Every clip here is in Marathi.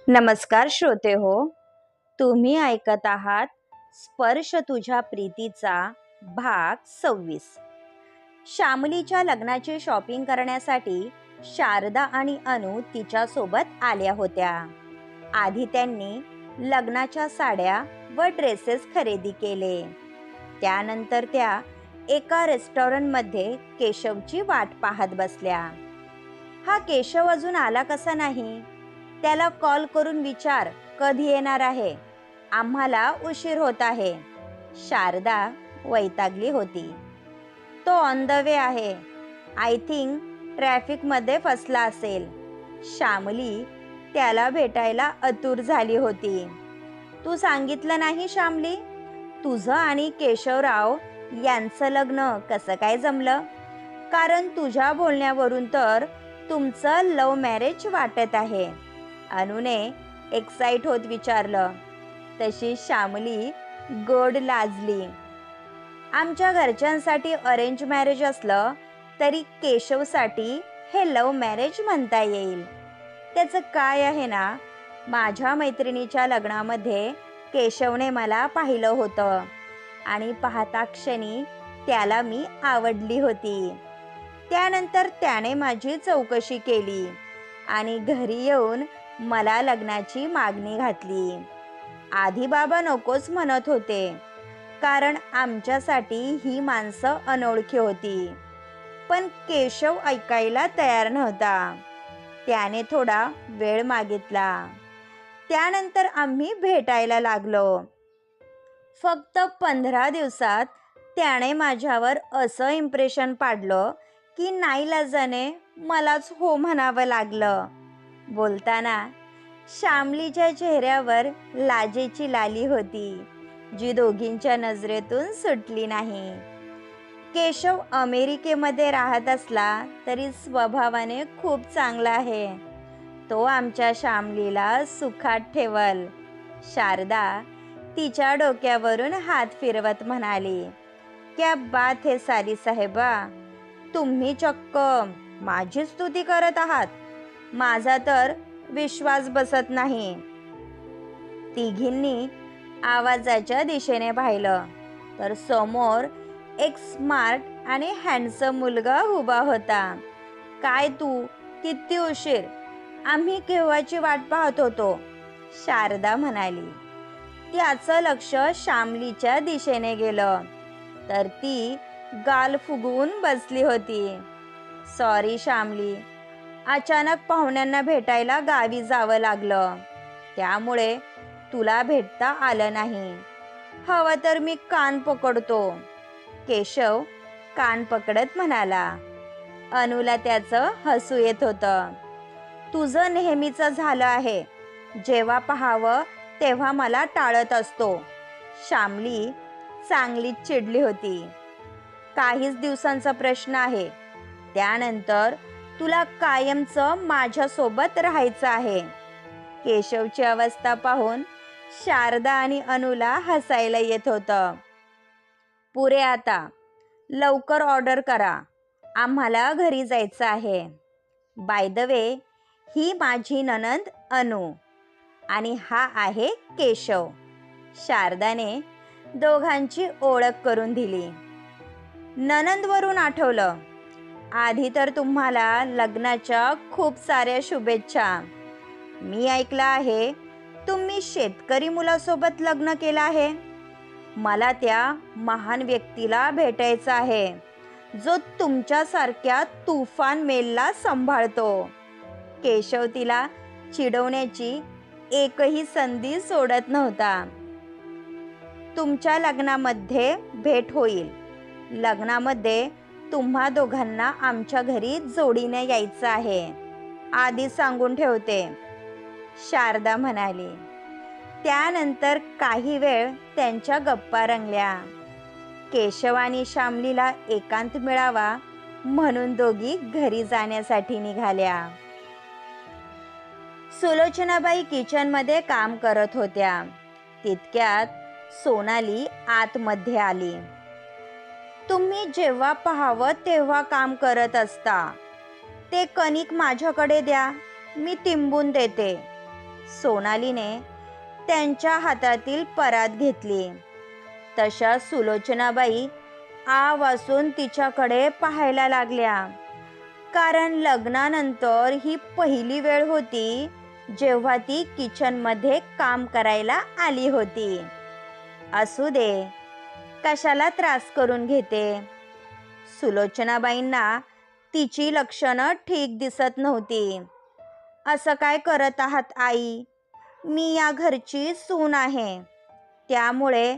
नमस्कार श्रोते हो, तुम्ही ऐकत आहात स्पर्श तुझ्या प्रीतीचा भाग 26. श्यामलीच्या लग्नाची शॉपिंग करण्यासाठी शारदा आणि अनु तिच्यासोबत आल्या होत्या. आधी त्यांनी लग्नाच्या साड्या व ड्रेसेस खरेदी केले. त्यानंतर त्या एका रेस्टॉरंटमध्ये केशवची वाट पाहत बसल्या. हा केशव अजून आला कसा नाही? त्याला कॉल करून विचार कधी येणार आहे, आम्हाला उशीर होत आहे. शारदा वैतागली होती. तो ऑन द वे आहे, आय थिंक ट्रॅफिकमध्ये फसला असेल. श्यामली त्याला भेटायला आतुर झाली होती. तू सांगितलं नाही श्यामली, तुझं आणि केशवराव यांचं लग्न कसं काय जमलं? कारण तुझ्या बोलण्यावरून तर तुमचं लव्ह मॅरेज वाटत आहे, अनुने एक्साइट होत विचारलं. तशी श्यामली गोड लाजली. आमच्या घरच्यांसाठी अरेंज मॅरेज असलं तरी केशवसाठी हे लव्ह मॅरेज म्हणता येईल. त्याचं काय आहे ना, माझ्या मैत्रिणीच्या लग्नामध्ये केशवने मला पाहिलं होतं आणि पाहता क्षणी त्याला मी आवडली होती. त्यानंतर त्याने माझी चौकशी केली आणि घरी येऊन मला लग्नाची मागणी घातली. आधी बाबा नकोच म्हणत होते, कारण आमच्यासाठी ही माणसं अनोळखी होती. पण केशव ऐकायला तयार नव्हता. त्याने थोडा वेळ मागितला. त्यानंतर आम्ही भेटायला लागलो. फक्त 15 दिवसात त्याने माझ्यावर असं इम्प्रेशन पाडलं की नाईलाजाने मलाच हो म्हणावं लागलं. बोलताना श्यामलीच्या चेहऱ्यावर लाजेची लाली होती, जी दोघींच्या नजरेतून सुटली नाही. केशव अमेरिकेमध्ये राहत असला तरी स्वभावाने खूप चांगला आहे. तो आमच्या श्यामलीला सुखात ठेवल. शारदा तिच्या डोक्यावरून हात फिरवत म्हणाली, क्या बात है साली साहेबा, तुम्ही चक्क माझी स्तुती करत आहात. माझा तर विश्वास बसत नाही. तिघींनी आवाजाच्या दिशेने पाहिलं तर समोर एक स्मार्ट आणि हँडसम मुलगा उभा होता. काय तू, किती उशीर, आम्ही केव्हाची वाट पाहत होतो, शारदा म्हणाली. त्याचं लक्ष श्यामलीच्या दिशेने गेलं तर ती गाल फुगवून बसली होती. सॉरी श्यामली, अचानक पाहुण्यांना भेटायला गावी जावं लागलं, त्यामुळे तुला भेटता आलं नाही. हवं तर मी कान पकडतो, केशव कान पकडत म्हणाला. अनुला त्याचं हसू येत होतं. तुझं नेहमीचं झालं आहे, जेव्हा पाहावं तेव्हा मला टाळत असतो. श्यामली चांगलीच चिडली होती. काहीच दिवसांचा प्रश्न आहे, त्यानंतर तुला कायमचं माझ्यासोबत राहायचं आहे. केशवची अवस्था पाहून शारदा आणि अनुला हसायला येत होतं. पुरे आता, लवकर ऑर्डर करा, आम्हाला घरी जायचं आहे. बाय द वे, ही माझी नणंद अनु आणि हा आहे केशव. शारदाने दोघांची ओळख करून दिली. नणंदवरून आठवलं, आधी तर तुम्हाला लग्नाच्या खूप साऱ्या शुभेच्छा. मी ऐकलं आहे तुम्ही शेतकरी मुलासोबत लग्न केलं आहे. मला त्या महान व्यक्तीला भेटायचं आहे, जो तुमच्यासारख्या तुफान मेलला सांभाळतो. केशव तिला चिडवण्याची एकही संधी सोडत नव्हता. तुमच्या लग्नामध्ये भेट होईल. लग्नामध्ये तुम्हा दोघांना आमच्या घरी जोडीने यायचं आहे, आधी सांगून ठेवते, शारदा म्हणाली. त्यानंतर काही वेळ त्यांच्या गप्पा रंगल्या. केशव आणि श्यामलीला एकांत मिळावा म्हणून दोघी घरी जाण्यासाठी निघाल्या. सुलोचनाबाई किचनमध्ये काम करत होत्या. तितक्यात सोनाली आतमध्ये आली. तुम्ही जेव्हा पाहावं तेव्हा काम करत असता. ते कणिक माझ्याकडे द्या, मी तिंबून देते. सोनालीने त्यांच्या हातातील परात घेतली. तशा सुलोचनाबाई आ वासून तिच्याकडे पाहायला लागल्या, कारण लग्नानंतर ही पहिली वेळ होती जेव्हा ती किचनमध्ये काम करायला आली होती. असू दे, कशाला त्रास करून घेते. सुलोचनाबाईंना तिची लक्षणं ठीक दिसत नव्हती. असं काय करत आहात आई? मी या घरची सून आहे, त्यामुळे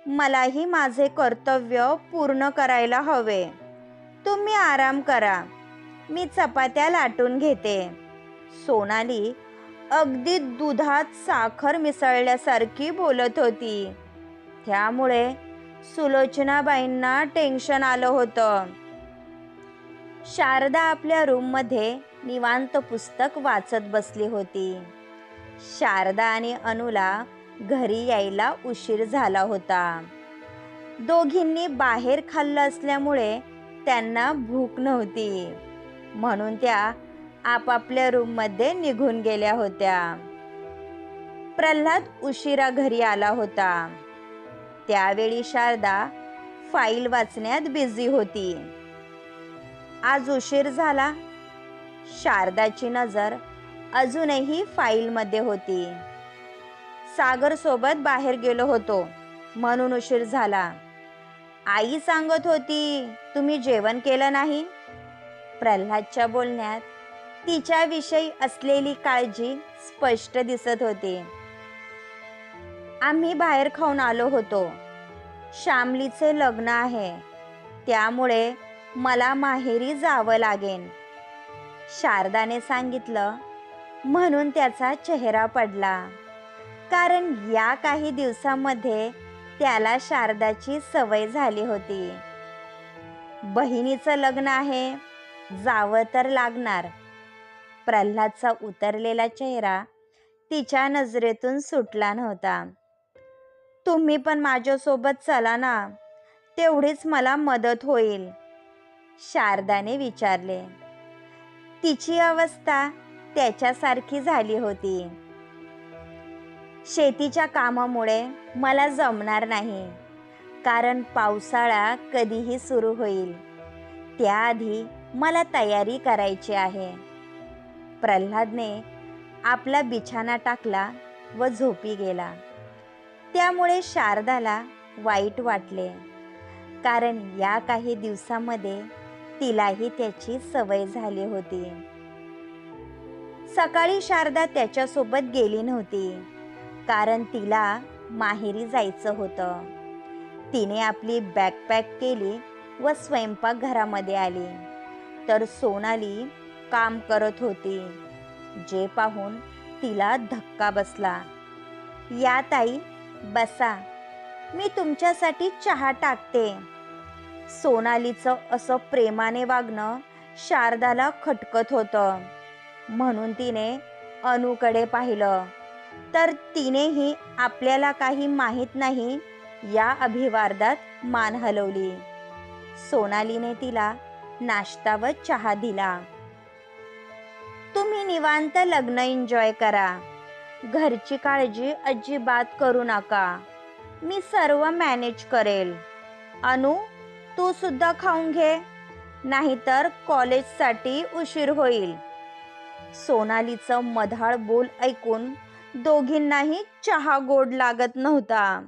मलाही माझे कर्तव्य पूर्ण करायला हवे. तुम्ही आराम करा, मी चपात्या लाटून घेते. सोनाली अगदी दुधात साखर मिसळल्यासारखी बोलत होती. त्यामुळे सुलोचनाबाईंना टेन्शन आलं होतं. शारदा आपल्या रूममध्ये निवांत पुस्तक वाचत बसली होती. शारदा आणि अनुला घरी यायला उशीर झाला होता. दोघींनी बाहेर खाल्लं असल्यामुळे त्यांना भूक नव्हती, म्हणून त्या आपापल्या रूममध्ये निघून गेल्या होत्या. प्रल्हाद उशिरा घरी आला होता. त्यावेळी शारदा फाईल वाचण्यात बिझी होती. आज उशीर झाला. शारदाची नजर अजूनही फाईलमध्ये होती. सागर सोबत बाहेर गेलो होतो म्हणून उशीर झाला. आई सांगत होती तुम्ही जेवण केलं नाही. प्रल्हादच्या बोलण्यात तिच्याविषयी असलेली काळजी स्पष्ट दिसत होती. आम्ही बाहेर खाऊन आलो होतो. श्यामलीचे लग्न आहे, त्यामुळे मला माहेरी जावं लागेल, शारदाने सांगितलं. म्हणून त्याचा चेहरा पडला, कारण या काही दिवसांमध्ये त्याला शारदाची सवय झाली होती. बहिणीचं लग्न आहे, जावं तर लागणार. प्रल्हादचा उतरलेला चेहरा तिच्या नजरेतून सुटला नव्हता. तुम्ही पण माझ्यासोबत चला ना, तेवढीच मला मदत होईल, शारदाने विचारले. तिची अवस्था त्याच्यासारखी झाली होती. शेतीच्या कामामुळे मला जमणार नाही, कारण पावसाळा कधीही सुरू होईल. त्याआधी मला तयारी करायची आहे. प्रल्हादने आपला बिछाना टाकला व झोपी गेला. त्यामुळे शारदाला वाईट वाटले, कारण या काही दिवसांमध्ये तिलाही त्याची सवय झाली होती. सकाळी शारदा त्याच्यासोबत गेली नव्हती, कारण तिला माहेरी जायचं होतं. तिने आपली बॅग पॅक केली व स्वयंपाकघरामध्ये आली, तर सोनाली काम करत होती, जे पाहून तिला धक्का बसला. या ताई, बसा, मी तुमच्यासाठी चहा टाकते. सोनालीचं असं प्रेमाने वागणं शारदाला खटकत होतं, म्हणून तिने अनुकडे पाहिलं, तर तिनेही आपल्याला काही माहीत नाही या अभिवादात मान हलवली. सोनालीने तिला नाश्ता व चहा दिला. तुम्ही निवांत लग्न एन्जॉय करा, घरची काळजी अजिबात करू नका, मी सर्व मॅनेज करेल. अनु, तू सुद्धा खाऊन घे, नाहीतर कॉलेजसाठी उशीर होईल. सोनालीचं मधाळ बोल ऐकून दोघींनाही चहा गोड लागत नव्हता.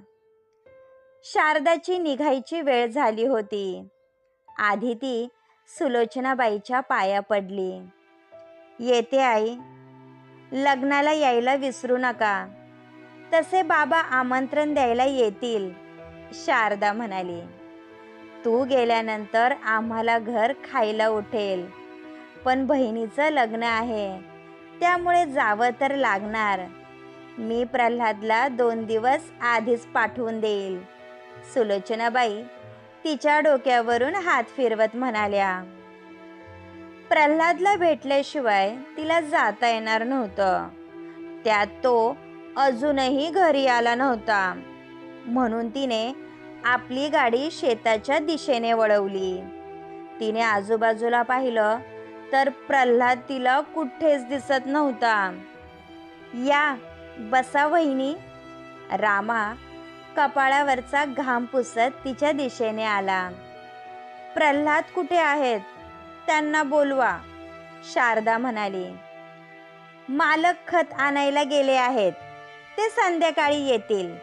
शारदाची निघायची वेळ झाली होती. आधी ती सुलोचनाबाईच्या पाया पडली. येते आई, लग्नाला यायला विसरू नका. तसे बाबा आमंत्रण द्यायला येतील, शारदा म्हणाली. तू गेल्यानंतर आम्हाला घर खायला उठेल, पण बहिणीचं लग्न आहे, त्यामुळे जावं तर लागणार. मी प्रल्हादला 2 दिवस आधीच पाठवून देईल, सुलोचनाबाई तिच्या डोक्यावरून हात फिरवत म्हणाल्या. प्रल्हादला भेटल्याशिवाय तिला जाता येणार नव्हतं. त्यात तो अजूनही घरी आला नव्हता, म्हणून तिने आपली गाडी शेताच्या दिशेने वळवली. तिने आजूबाजूला पाहिलं, तर प्रल्हाद तिला कुठेच दिसत नव्हता. या, बसा वहिनी. रामा कपाळावरचा घाम पुसत तिच्या दिशेने आला. प्रल्हाद कुठे आहेत? त्यांना बोलवा, शारदा म्हणाली. मालक खत आणायला गेले आहेत, ते संध्याकाळी येतील,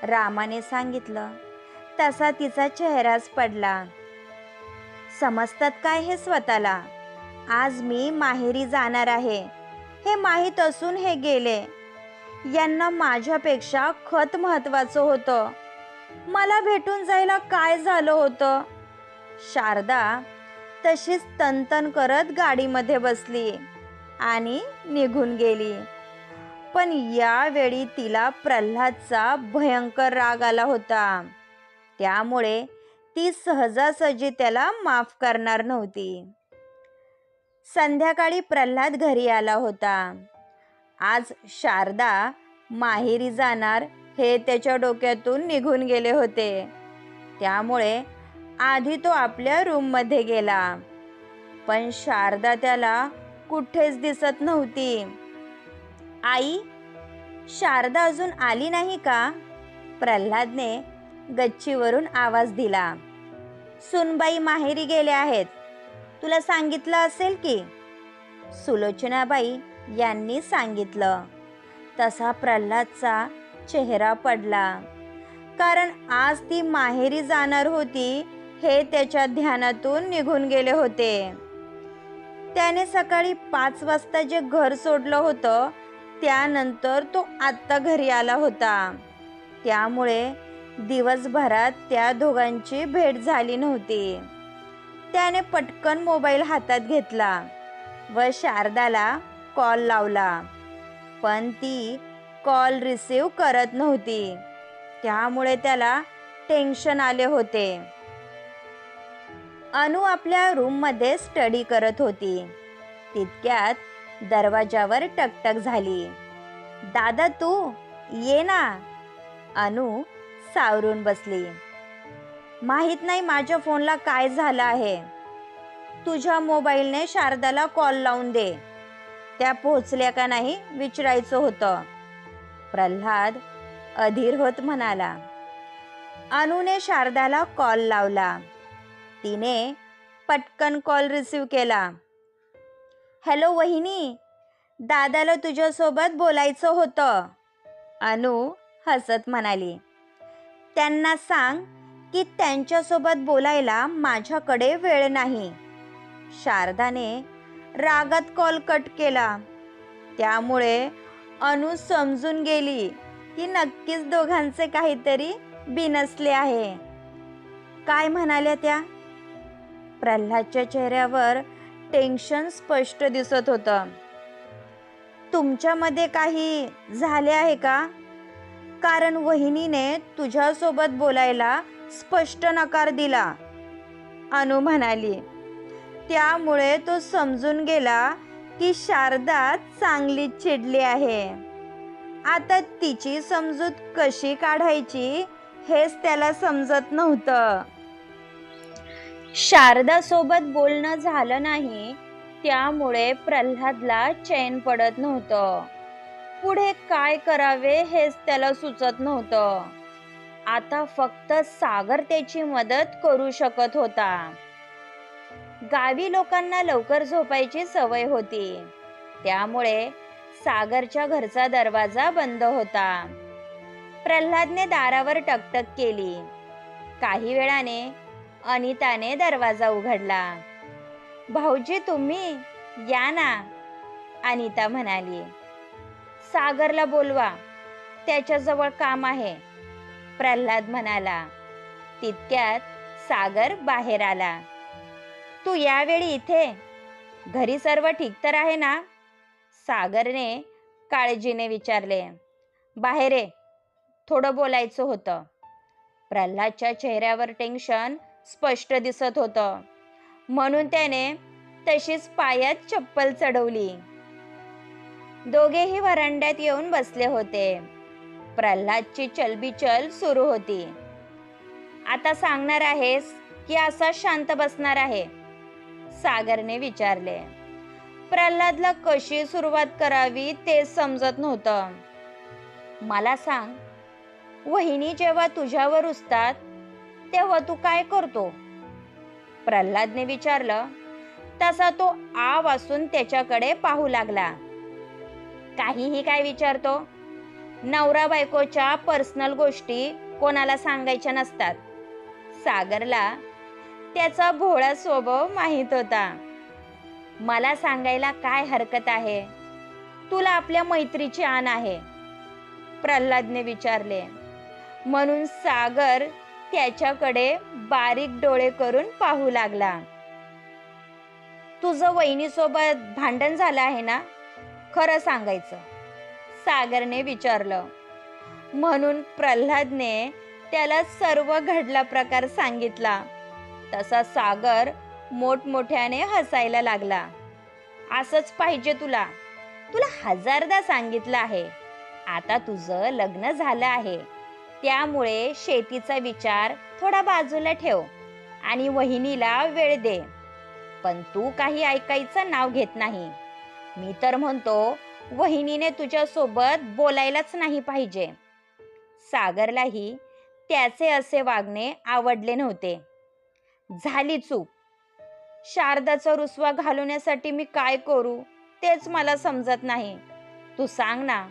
रामाने सांगितलं. तसा तिचा चेहराच पडला. समजतात काय हे स्वतःला? आज मी माहेरी जाणार आहे हे माहीत असून हे गेले. यांना माझ्यापेक्षा खत महत्वाचं होतं. मला भेटून जायला काय झालं होतं? शारदा तशीच तनतन करत गाडीमध्ये बसली आणि निघून गेली. पण यावेळी तिला प्रल्हादचा भयंकर राग आला होता. त्यामुळे ती सहजासहजी त्याला माफ करणार नव्हती. संध्याकाळी प्रल्हाद घरी आला होता. आज शारदा माहेरी जाणार हे त्याच्या डोक्यातून निघून गेले होते. त्यामुळे आधी तो आपल्या रूममध्ये गेला. पण शारदा त्याला कुठेच दिसत नव्हती. आई, शारदा अजून आली नाही का? प्रल्हादने गच्चीवरून आवाज दिला. सुनबाई माहेरी गेले आहेत, तुला सांगितलं असेल की, सुलोचनाबाई यांनी सांगितलं. तसा प्रल्हादचा चेहरा पडला. कारण आज ती माहेरी जाणार होती हे त्याच्या ध्यानातून निघून गेले होते. त्याने सकाळी 5 वाजता जे घर सोडलं होतं त्यानंतर तो आत्ता घरी आला होता. त्यामुळे दिवसभरात त्या दोघांची भेट झाली नव्हती. त्याने पटकन मोबाईल हातात घेतला व शारदाला कॉल लावला. पण ती कॉल रिसीव करत नव्हती. त्यामुळे त्याला टेन्शन आले होते. अनु आपल्या रूममध्ये स्टडी करत होती. तितक्यात दरवाजावर टकटक झाली. दादा तू ये ना. अनु सावरून बसली. माहित नाही माझ्या फोनला काय झालं आहे. तुझ्या मोबाईलने शारदाला कॉल लावून दे. त्या पोहोचल्या का नाही विचारायचं होतं, प्रल्हाद अधीर होत म्हणाला. अनुने शारदाला कॉल लावला. तिने पटकन कॉल रिसीव केला. हॅलो वहिनी, दादाला तुझ्यासोबत बोलायचं होतं, अनु हसत म्हणाली. त्यांना सांग की त्यांच्यासोबत बोलायला माझ्याकडे वेळ नाही. शारदाने रागात कॉल कट केला. त्यामुळे अनु समजून गेली की नक्कीच दोघांचे काहीतरी बिनसले आहे. काय म्हणाल्या त्या? प्रल्हादच्या चेहऱ्यावर टेन्शन स्पष्ट दिसत होतं. तुमच्यामध्ये काही झाले आहे का? कारण वहिनीने तुझ्यासोबत बोलायला स्पष्ट नकार दिला, अनु म्हणाली. त्यामुळे तो समजून गेला की शारदा चांगली चिडली आहे. आता तिची समजूत कशी काढायची हेच त्याला समजत नव्हतं. शारदा सोबत बोलणं झालं नाही, त्यामुळे प्रल्हादला चैन पडत नव्हतं. पुढे काय करावे हेच त्याला सुचत नव्हतं. आता फक्त सागर त्याची मदत करू शकत होता. गावी लोकांना लवकर झोपायची सवय होती. त्यामुळे सागरच्या घरचा दरवाजा बंद होता. प्रल्हादने दारावर टकटक केली. काही वेळाने अनिताने दरवाजा उघडला. भाऊजी तुम्ही या ना, अनिता म्हणाली. सागरला बोलवा, त्याच्याजवळ काम आहे, प्रल्हाद म्हणाला. तितक्यात सागर बाहेर आला. तू यावेळी इथे? घरी सर्व ठीक तर आहे ना? सागरने काळजीने विचारले. बाहेर ये, थोडं बोलायचं होतं. प्रल्हादच्या चेहऱ्यावर टेन्शन स्पष्ट दिसत होतं. म्हणून त्याने तशीच पायात चप्पल चढवली. दोघेही व्हरांड्यात येऊन बसले होते. प्रल्हादची चलबिचल सुरू होती. आता सांगणार आहेस की असा शांत बसणार आहे? सागरने विचारले. प्रल्हादला कशी सुरुवात करावी तेच समजत नव्हतं. मला सांग, वहिनी जेव्हा तुझ्यावर रुसतात तेव्हा तू काय करतो? प्रल्हादने विचारलं. तसा तो आ वासून त्याच्याकडे पाहू लागला. काहीही काय विचारतो? नवरा बायकोच्या पर्सनल गोष्टी कोणाला सांगायच्या नसतात. सागरला त्याचा भोळा स्वभाव माहीत होता. मला सांगायला काय हरकत आहे? तुला आपल्या मैत्रीची आण आहे, प्रल्हादने विचारले. म्हणून सागर त्याच्याकडे बारीक डोळे करून पाहू लागला. तुझं वहिनीसोबत भांडण झालं आहे ना? खरं सांगायचं, सागरने विचारलं. म्हणून प्रल्हादने त्याला सर्व घडला प्रकार सांगितला. तसा सागर मोठमोठ्याने हसायला लागला. असंच पाहिजे तुला. तुला हजारदा सांगितलं आहे. आता तुझं लग्न झालं आहे, त्यामुळे शेतीचा विचार थोडा बाजूला ठेव आणि वहिनीला वेळ दे. पण तू काही ऐकायचं नाव घेत नाही. मी तर म्हणतो वहिनीने तुझ्यासोबत बोलायलाच नाही पाहिजे. सागरलाही त्याचे असे वागणे आवडले नव्हते. झाली चूक. शारदाचा रुसवा घालवण्यासाठी मी काय करू तेच मला समजत नाही. तू सांग ना,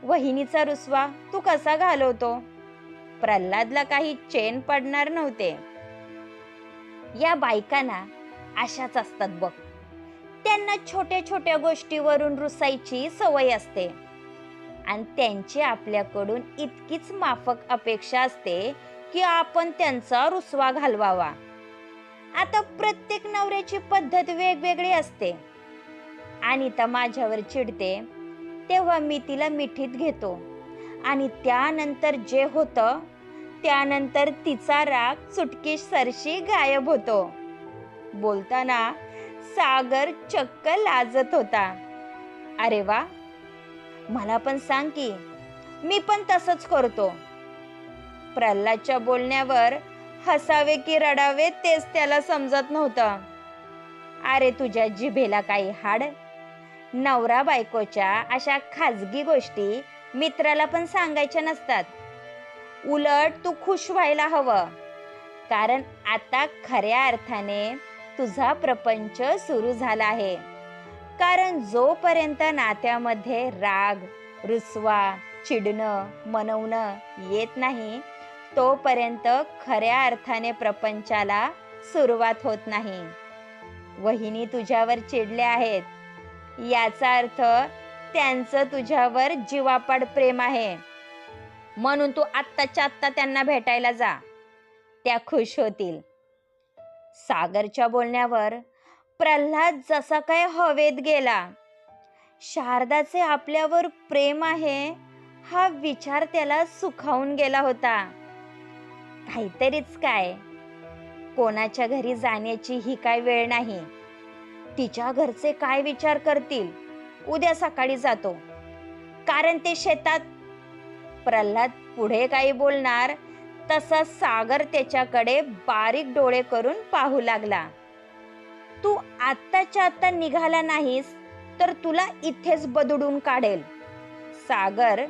वहिनीचा रुसवा तू कसा घालवतो? प्रल्हादला काही चैन पडणार नव्हते. या बायकांना अशाच असतात बघ. त्यांना छोट्या छोट्या गोष्टीवरून रुसायची सवय असते आणि त्यांची आपल्याकडून इतकीच माफक अपेक्षा असते की आपण त्यांचा रुसवा घालवावा. आता प्रत्येक नवऱ्याची पद्धत वेगवेगळी असते. आणि ता माझ्यावर चिडते तेव्हा मी तिला मिठीत घेतो आणि त्यानंतर जे होतं त्यानंतर तिचा राग चुटकी सरशी गायब होतो. बोलताना सागर चक्क लाजत होता. अरे वा, मला पण सांग की, मी पण तसंच करतो. प्रल्हादच्या बोलण्यावर हसावे की रडावे तेच त्याला समजत नव्हतं. अरे तुझ्या जिभेला काही हाड? नवरा बायकोच्या अशा खाजगी गोष्टी मित्राला पण सांगायच्या नसतात. उलट तू खुश व्हायला हवं, कारण आता खऱ्या अर्थाने तुझा प्रपंच सुरू झाला आहे. कारण जोपर्यंत नात्यामध्ये राग, रुसवा, चिडणं, मनवणं येत नाही, तोपर्यंत खऱ्या अर्थाने प्रपंचाला सुरुवात होत नाही. वहिनी तुझ्यावर चिडले आहेत, याचा अर्थ त्यांचं तुझ्यावर जीवापाड प्रेम आहे. म्हणून तू आत्ताच्या आत्ता त्यांना भेटायला जा. त्या खुश होतील. सागरच्या बोलण्यावर प्रल्हाद जसा काय हवेत गेला. शारदाचे आपल्यावर प्रेम आहे हा विचार त्याला सुखावून गेला होता. काहीतरीच काय, कोणाच्या घरी जाण्याची ही काय वेळ नाही. तिच्या घरचे काय विचार करतील? उद्या सकाळी जातो, कारण ते शेतात. प्रल्हाद पुढे काही बोलणार तसा सागर त्याच्याकडे बारीक डोळे करून पाहू लागला. तू आत्ताच्या आत्ता निघाला नाहीस तर तुला इथेच बदडून काढेल. सागर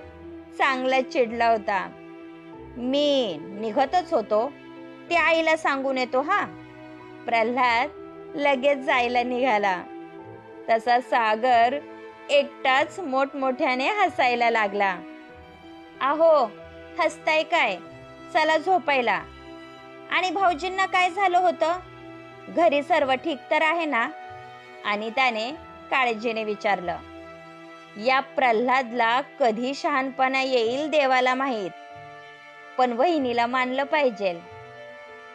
चांगला चिडला होता. मी निघतच होतो, ते आईला सांगून येतो हा. प्रल्हाद लगेच जायला निघाला. तसा सागर एकटाच मोठमोठ्याने हसायला लागला. अहो, हसताय काय? चला झोपायला. आणि भाऊजींना काय झालं होतं? घरी सर्व ठीक तर आहे ना? अनिताने काळजीने विचारलं. या प्रल्हादला कधी शहाणपणा येईल देवाला माहीत, पण वहिनीला मानलं पाहिजे.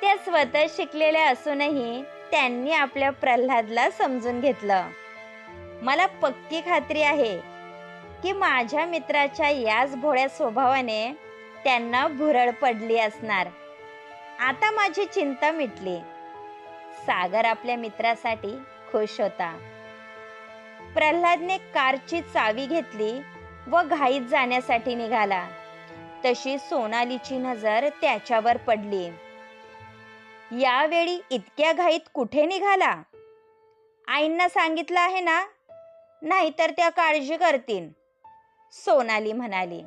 त्या स्वतः शिकलेल्या असूनही त्यांनी आपल्या प्रल्हादला समजून घेतलं. मला पक्की खात्री आहे की माझ्या मित्राच्या याच भोळ्या स्वभावाने त्यांना भुरळ पडली असणार. आता माझी चिंता मिटली. सागर आपल्या मित्रासाठी खुश होता. प्रल्हादने कारची चावी घेतली व घाईत जाण्यासाठी निघाला. तशी सोनालीची नजर त्याच्यावर पडली. यावेळी इतक्या घाईत कुठे निघाला? आईंना सांगितलं आहे ना नाहीतर त्या काळजी करतील, सोनाली म्हणाली.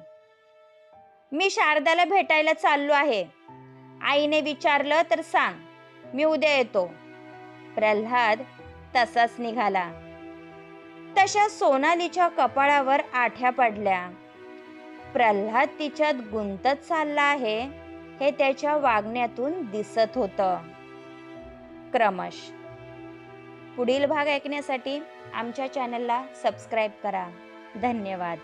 मी शारदाला भेटायला चाललो आहे. आईने विचारलं तर सांग, मी उद्या येतो. प्रल्हाद तसाच निघाला. तशा सोनालीच्या कपाळावर आठ्या पडल्या. प्रल्हाद तिच्यात गुंतत चालला आहे हे त्याच्या वागण्यातून दिसत होतं. क्रमश. पुढील भाग ऐकण्यासाठी आमच्या चॅनलला सबस्क्राईब करा. धन्यवाद.